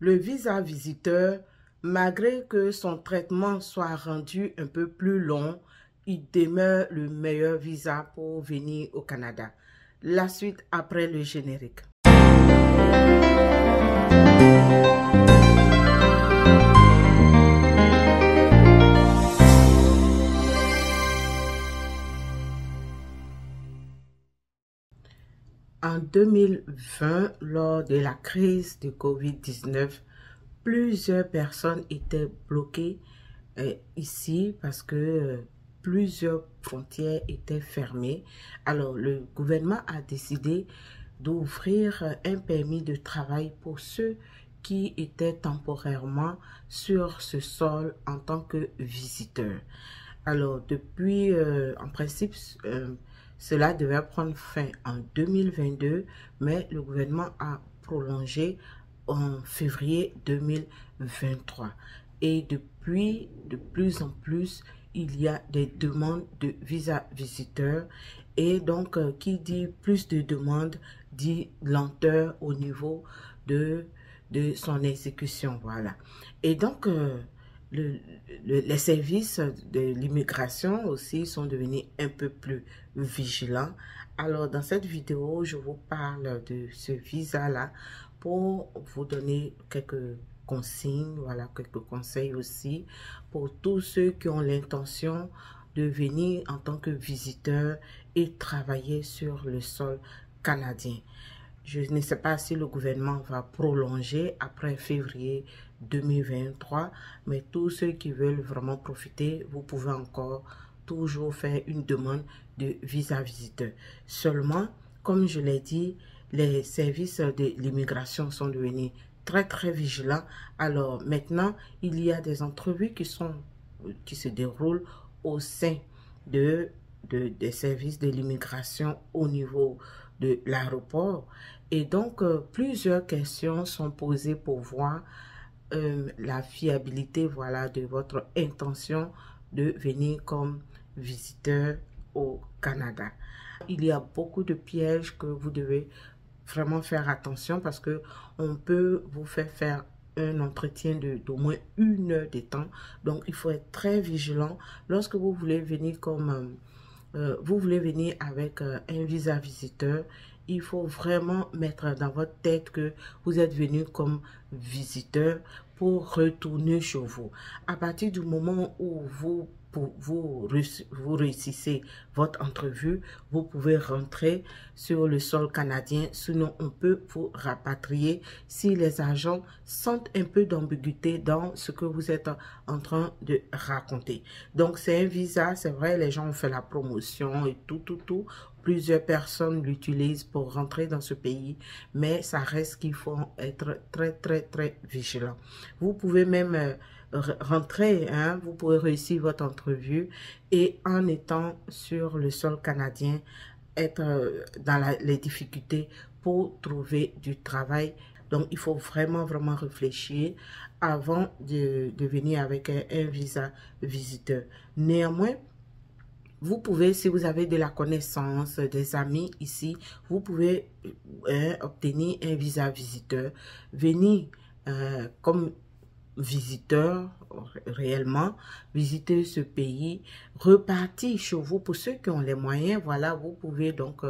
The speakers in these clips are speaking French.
Le visa visiteur, malgré que son traitement soit rendu un peu plus long, il demeure le meilleur visa pour venir au Canada. La suite après le générique. En 2020, lors de la crise de COVID-19, plusieurs personnes étaient bloquées ici parce que plusieurs frontières étaient fermées. Alors, le gouvernement a décidé d'ouvrir un permis de travail pour ceux qui étaient temporairement sur ce sol en tant que visiteurs. Alors, depuis, en principe, cela devait prendre fin en 2022, mais le gouvernement a prolongé en février 2023. Et depuis, de plus en plus, il y a des demandes de visa visiteur. Et donc, qui dit plus de demandes, dit lenteur au niveau de son exécution. Voilà. Et donc, les services de l'immigration aussi sont devenus un peu plus vigilants. Alors, dans cette vidéo, je vous parle de ce visa-là pour vous donner quelques consignes, voilà, quelques conseils aussi pour tous ceux qui ont l'intention de venir en tant que visiteurs et travailler sur le sol canadien. Je ne sais pas si le gouvernement va prolonger après février 2023, mais tous ceux qui veulent vraiment profiter, vous pouvez encore toujours faire une demande de visa visiteur. Seulement, comme je l'ai dit, les services de l'immigration sont devenus très vigilants. Alors maintenant, il y a des entrevues qui se déroulent au sein des services de l'immigration au niveau de l'aéroport. Et donc, plusieurs questions sont posées pour voir la fiabilité, voilà, de votre intention de venir comme visiteur au Canada. Il y a beaucoup de pièges que vous devez vraiment faire attention parce que on peut vous faire un entretien d'au moins 1 heure de temps. Donc, il faut être très vigilant lorsque vous voulez venir comme vous voulez venir avec un visa visiteur. Il faut vraiment mettre dans votre tête que vous êtes venu comme visiteur pour retourner chez vous. À partir du moment où vous réussissez votre entrevue, vous pouvez rentrer sur le sol canadien. Sinon, on peut vous rapatrier si les agents sentent un peu d'ambiguïté dans ce que vous êtes en train de raconter. Donc, c'est un visa, c'est vrai, les gens ont fait la promotion et tout. Plusieurs personnes l'utilisent pour rentrer dans ce pays, mais ça reste qu'il faut être très vigilant. Vous pouvez même rentrer, hein, vous pouvez réussir votre entrevue et en étant sur le sol canadien, être dans les difficultés pour trouver du travail. Donc, il faut vraiment réfléchir avant de venir avec un visa visiteur. Néanmoins, vous pouvez, si vous avez de la connaissance, des amis ici, vous pouvez obtenir un visa visiteur, venir comme visiteur réellement, visiter ce pays, repartir chez vous. Pour ceux qui ont les moyens, voilà, vous pouvez donc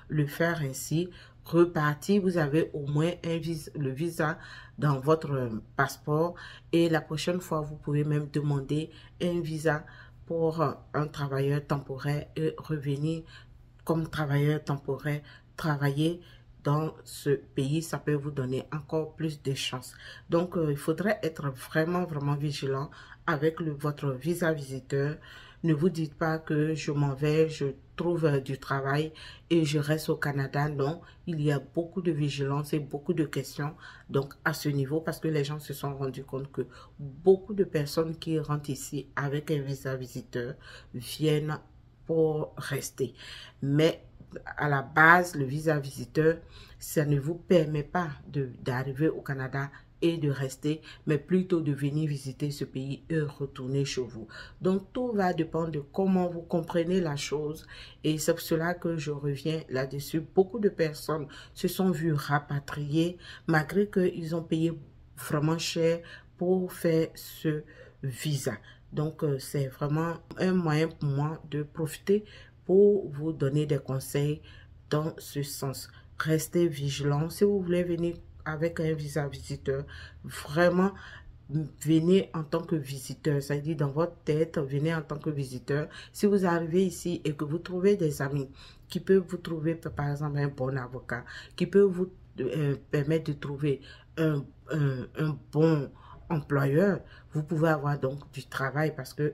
le faire ainsi. Repartir, vous avez au moins le visa dans votre passeport et la prochaine fois, vous pouvez même demander un visa pour un travailleur temporaire et revenir comme travailleur temporaire, travailler dans ce pays, ça peut vous donner encore plus de chances. Donc, il faudrait être vraiment vigilant avec votre visa visiteur. Ne vous dites pas que je m'en vais, je trouve du travail et je reste au Canada. Non, il y a beaucoup de vigilance et beaucoup de questions donc à ce niveau parce que les gens se sont rendus compte que beaucoup de personnes qui rentrent ici avec un visa visiteur viennent pour rester. Mais à la base, le visa visiteur, ça ne vous permet pas d'arriver au Canada et de rester, mais plutôt de venir visiter ce pays et retourner chez vous. Donc, tout va dépendre de comment vous comprenez la chose et c'est pour cela que je reviens là-dessus. Beaucoup de personnes se sont vues rapatrier malgré qu'ils ont payé vraiment cher pour faire ce visa. Donc, c'est vraiment un moyen pour moi de profiter pour vous donner des conseils dans ce sens. Restez vigilants. Si vous voulez venir avec un visa visiteur, vraiment, venez en tant que visiteur. Ça dit dans votre tête, venez en tant que visiteur. Si vous arrivez ici et que vous trouvez des amis qui peuvent vous trouver, par exemple, un bon avocat, qui peut vous permettre de trouver un bon employeur, vous pouvez avoir donc du travail parce que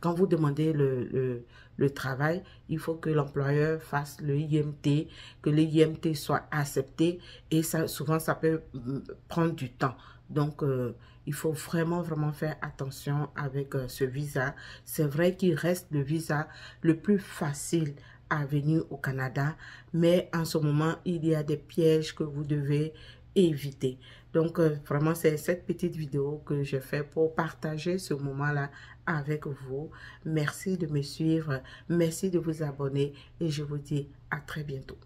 quand vous demandez le travail, il faut que l'employeur fasse le IMT, que le IMT soit accepté et ça, souvent ça peut prendre du temps. Donc, il faut vraiment faire attention avec ce visa. C'est vrai qu'il reste le visa le plus facile à venir au Canada, mais en ce moment, il y a des pièges que vous devez éviter. Donc, vraiment, c'est cette petite vidéo que je fais pour partager ce moment-là avec vous. Merci de me suivre, merci de vous abonner et je vous dis à très bientôt.